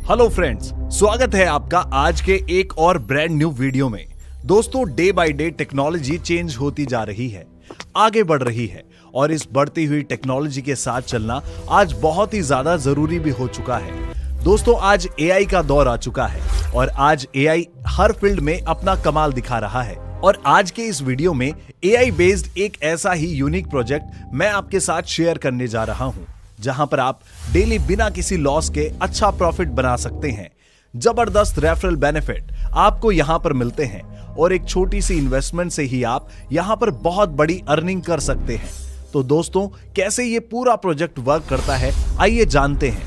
Hello friends, स्वागत है आपका आज के एक और ब्रांड न्यू वीडियो में। दोस्तों, day by day technology change होती जा रही है, आगे बढ़ रही है और इस बढ़ती हुई टेक्नोलॉजी के साथ चलना आज बहुत ही ज्यादा जरूरी भी हो चुका है। दोस्तों, आज एआई का दौर आ चुका है और आज एआई हर फील्ड में अपना कमाल दिखा रहा है। और आज के इस वीडियो में एआई बेस्ड एक ऐसा ही यूनिक प्रोजेक्ट मैं आपके साथ शेयर करने जा रहा हूं, जहां पर आप डेली बिना किसी लॉस के अच्छा प्रॉफिट बना सकते हैं। जबरदस्त रेफरल बेनिफिट आपको यहां पर मिलते हैं और एक छोटी सी इन्वेस्टमेंट से ही आप यहां पर बहुत बड़ी अर्निंग कर सकते हैं। तो दोस्तों, कैसे ये पूरा प्रोजेक्ट वर्क करता है, आइए जानते हैं।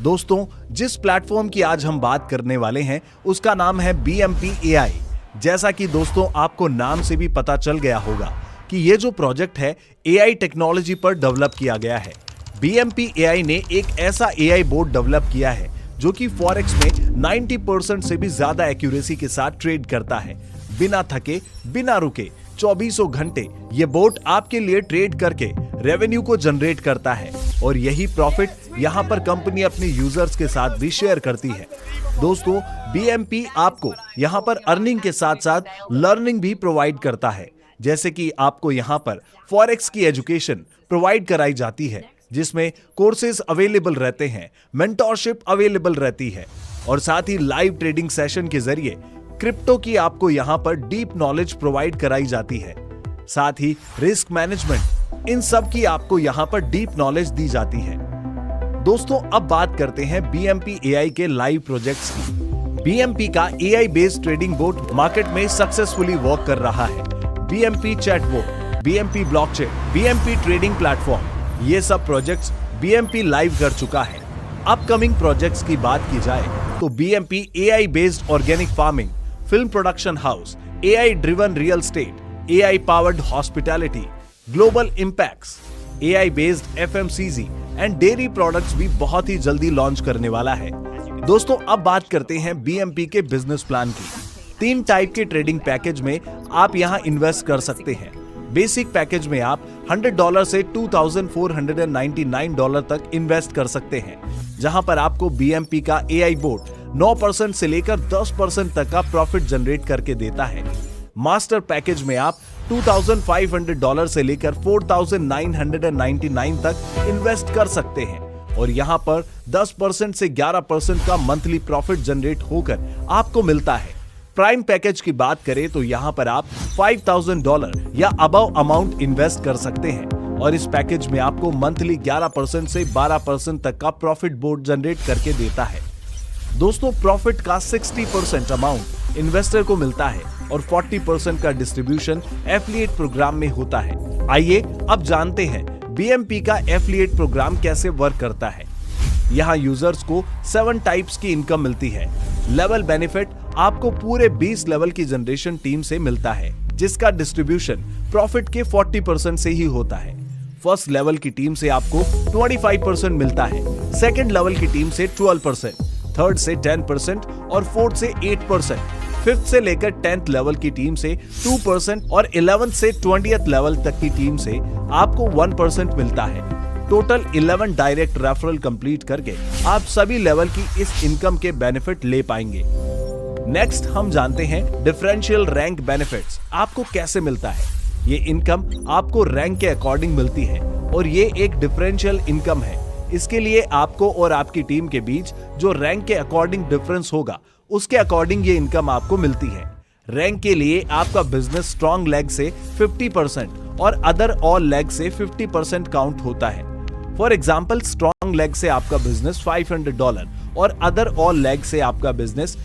दोस्तों, जिस प्लेटफॉर्म की आज हम बात करने वाले हैं उसका नाम है BMP AI। जैसा कि दोस्तों आपको नाम से भी पता चल गया होगा कि ये जो प्रोजेक्ट है AI टेक्नोलॉजी पर डेवलप किया गया है। BMP AI ने एक ऐसा AI बोर्ड डेवलप किया है जो कि फॉरेक्स में 90% से भी ज्यादा एक्यूरेसी के साथ ट्रेड करता है, बिना थके बिना रुके 24 घंटे ये बोर्ड आपके लिए ट्रेड करके रेवेन्यू को जनरेट करता है और यही प्रॉफिट यहां पर कंपनी अपने यूजर्स के साथ भी शेयर करती है। दोस्तों, BMP आपको यहां पर अर्निंग के साथ साथ लर्निंग भी प्रोवाइड करता है, जैसे कि आपको यहां पर फॉरेक्स की एजुकेशन प्रोवाइड कराई जाती है, जिसमें कोर्सेज अवेलेबल रहते हैं, मेंटोरशिप अवेलेबल रहती है और साथ ही लाइव ट्रेडिंग सेशन के जरिए क्रिप्टो की आपको यहां पर डीप नॉलेज प्रोवाइड कराई जाती है। साथ ही रिस्क मैनेजमेंट, इन सब की आपको यहां पर डीप नॉलेज दी जाती है। दोस्तों, अब बात करते हैं BMP AI के लाइव प्रोजेक्ट्स की। BMP का AI based trading board market में सक्सेसफुली वर्क कर रहा है। BMP chatbot, BMP blockchain, BMP trading platform, ये सब प्रोजेक्ट्स BMP लाइव कर चुका है। अपकमिंग प्रोजेक्ट्स की बात की जाए तो BMP AI based organic farming, film production house, AI driven real estate, AI powered hospitality, global impacts, AI based FMCG and dairy products भी बहुत ही जल्दी लॉन्च करने वाला है। दोस्तों, अब बात करते हैं BMP के बिजनेस प्लान की। 3 टाइप के ट्रेडिंग पैकेज में आप यहां इन्वेस्ट कर सकते हैं। बेसिक पैकेज में आप $100 से $2,499 तक इन्वेस्ट कर सकते हैं, जहां पर आपको BMP का AI बोर्ड 9% से लेकर 10% तक का प्रॉफिट जनरेट करके देता है। मास्टर पैकेज में आप $2,500 से लेकर $4,999 तक इन्वेस्ट कर सकते हैं और यहां पर 10% से 11% का मंथली प्रॉफिट जनरेट होकर आपको मिलता है। प्राइम पैकेज की बात करें तो यहां पर आप $5,000 या अबव अमाउंट इन्वेस्ट कर सकते हैं और इस पैकेज में आपको मंथली 11% से 12% तक का प्रॉफिट बोर्ड जनरेट करके देता है। दोस्तों, प्रॉफिट का 60% अमाउंट इन्वेस्टर को मिलता है और 40% का डिस्ट्रीब्यूशन एफिलिएट प्रोग्राम में होता है। आइए अब जानते हैं BMP का एफिलिएट प्रोग्राम कैसे वर्क करता है। यहाँ यूजर्स को 7 टाइप्स की इनकम मिलती है। लेवल बेनिफिट आपको पूरे 20 लेवल की जनरेशन टीम से मिलता है, जिसका डिस्ट्रीब्यूशन प्रॉफिट के 40% से ही होता है। फर्स्ट लेवल की टीम से आपको 25% मिलता है, सेकंड लेवल की टीम से 12%, थर्ड से 10% और फोर्थ से 8%, फिफ्थ से लेकर 10th लेवल की टीम से 2% और 11th से 20th लेवल तक की टीम से आपको 1% मिलता है। टोटल 11 डायरेक्ट रेफरल कंप्लीट करके आप सभी लेवल की इस इनकम के बेनिफिट ले पाएंगे। नेक्स्ट हम जानते हैं डिफरेंशियल रैंक बेनिफिट्स आपको कैसे मिलता है। ये इनकम आपको रैंक के अकॉर्डिंग मिलती है और ये एक डिफरेंशियल इनकम है। इसके लिए आपको और आपकी टीम के बीच जो रैंक के अकॉर्डिंग डिफरेंस होगा, उसके अकॉर्डिंग ये इनकम आपको मिलती है। रैंक के लिए आपका बिजनेस स्ट्रॉन्ग लेग से 50% और अदर ऑल लेग से 50% काउंट होता है। फॉर एग्जाम्पल, स्ट्रॉन्ग लेग से आपका बिजनेस $500 और अदर ऑल लेग से आपका बिजनेस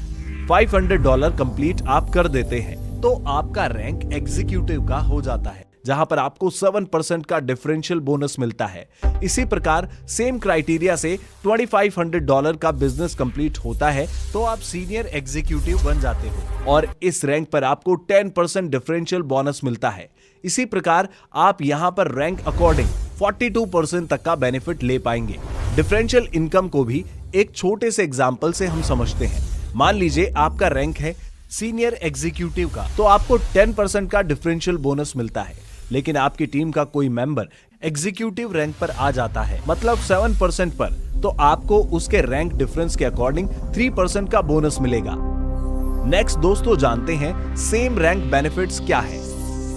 $500 कंप्लीट आप कर देते हैं, तो आपका रैंक एग्जीक्यूटिव का हो जाता है, जहां पर आपको 7% का डिफरेंशियल बोनस मिलता है। इसी प्रकार सेम क्राइटेरिया से $2,500 का बिजनेस कंप्लीट होता है तो आप सीनियर एग्जीक्यूटिव बन जाते हो और इस रैंक पर आपको 10% डिफरेंशियल बोनस मिलता है। इसी प्रकार आप यहां पर रैंक अकॉर्डिंग 42% तक का बेनिफिट ले पाएंगे। डिफरेंशियल इनकम को भी एक छोटे से एग्जाम्पल से हम समझते हैं। मान लीजिए आपका रैंक है सीनियर एग्जीक्यूटिव का, तो आपको 10% का डिफरेंशियल बोनस मिलता है, लेकिन आपकी टीम का कोई मेंबर एग्जीक्यूटिव रैंक पर आ जाता है, मतलब 7% पर, तो आपको उसके रैंक डिफरेंस के अकॉर्डिंग 3% का बोनस मिलेगा। नेक्स्ट दोस्तों जानते हैं सेम रैंक बेनिफिट्स क्या है।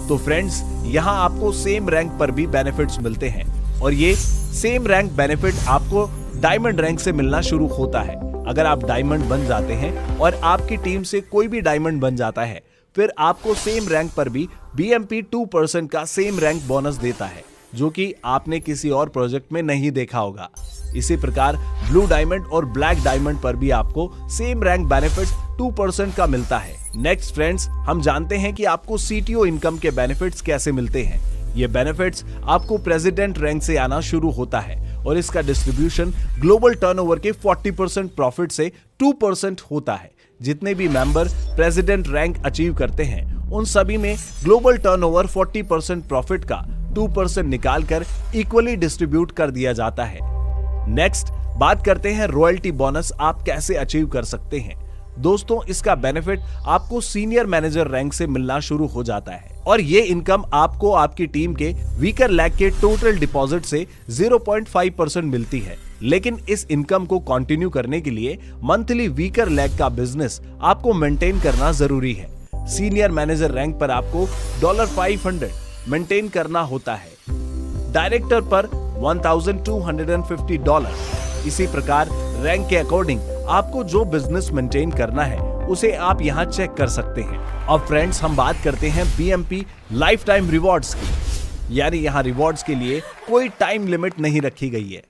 तो फ्रेंड्स, यहाँ आपको सेम रैंक पर भी बेनिफिट्स मिलते हैं और ये सेम रैंक बेनिफिट आपको डायमंड रैंक से मिलना शुरू होता है। अगर आप डायमंड बन जाते हैं और आपकी टीम से कोई भी डायमंड बन जाता है, फिर आपको सेम रैंक पर भी BMP 2% का सेम रैंक बोनस देता है, जो कि आपने किसी और प्रोजेक्ट में नहीं देखा होगा। इसी प्रकार ब्लू डायमंड और ब्लैक डायमंड पर भी आपको सेम रैंक बेनिफिट 2% का मिलता है। नेक्स्ट फ्रेंड्स, हम जानते हैं कि आपको CTO इनकम के बेनिफिट्स कैसे मिलते हैं। ये बेनिफिट्स आपको प्रेसिडेंट रैंक से आना शुरू होता है और इसका डिस्ट्रीब्यूशन ग्लोबल टर्नओवर के 40% प्रॉफिट से 2% होता है। जितने भी मेंबर प्रेसिडेंट रैंक अचीव करते हैं, उन सभी में ग्लोबल टर्नओवर 40% प्रॉफिट का 2% निकालकर इक्वली डिस्ट्रीब्यूट कर दिया जाता है। नेक्स्ट बात करते हैं रॉयल्टी बोनस आप कैसे अचीव कर सकते हैं। दोस्तों, इसका बेनिफिट आपको सीनियर मैनेजर रैंक से मिलना शुरू हो जाता है और ये इनकम आपको आपकी टीम के वीकर लैग के टोटल डिपॉजिट से 0.5% मिलती है। लेकिन इस इनकम को कंटिन्यू करने के लिए मंथली वीकर लैग का बिजनेस आपको मेंटेन करना जरूरी है। सीनियर मैनेजर रैंक पर आपको $500 मेंटेन करना होता है, डायरेक्टर पर $1,250। इसी प्रकार रैंक के अकॉर्डिंग आपको जो बिजनेस मेंटेन करना है उसे आप यहाँ चेक कर सकते हैं। अब फ्रेंड्स, हम बात करते हैं BMP लाइफ टाइम रिवॉर्ड्स की, यानी यहाँ रिवॉर्ड्स के लिए कोई टाइम लिमिट नहीं रखी गई है।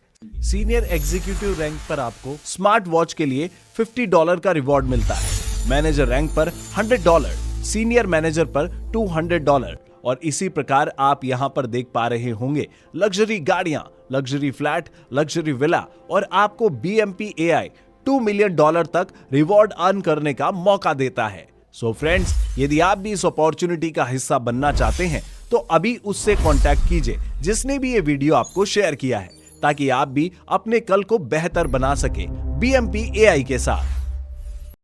सीनियर एग्जीक्यूटिव रैंक पर आपको स्मार्ट वॉच के लिए $50 का रिवॉर्ड मिलता है, मैनेजर रैंक पर $100, सीनियर मैनेजर पर $200 और इसी प्रकार आप यहाँ पर देख पा रहे होंगे लग्जरी गाड़ियां, लग्जरी फ्लैट, लग्जरी विला और आपको BMP AI $2 मिलियन तक रिवॉर्ड अर्न करने का मौका देता है। सो फ्रेंड्स, यदि आप भी इस अपॉर्चुनिटी का हिस्सा बनना चाहते हैं तो अभी उससे कांटेक्ट कीजिए जिसने भी ये वीडियो आपको शेयर किया है, ताकि आप भी अपने कल को बेहतर बना सके BMP AI के साथ।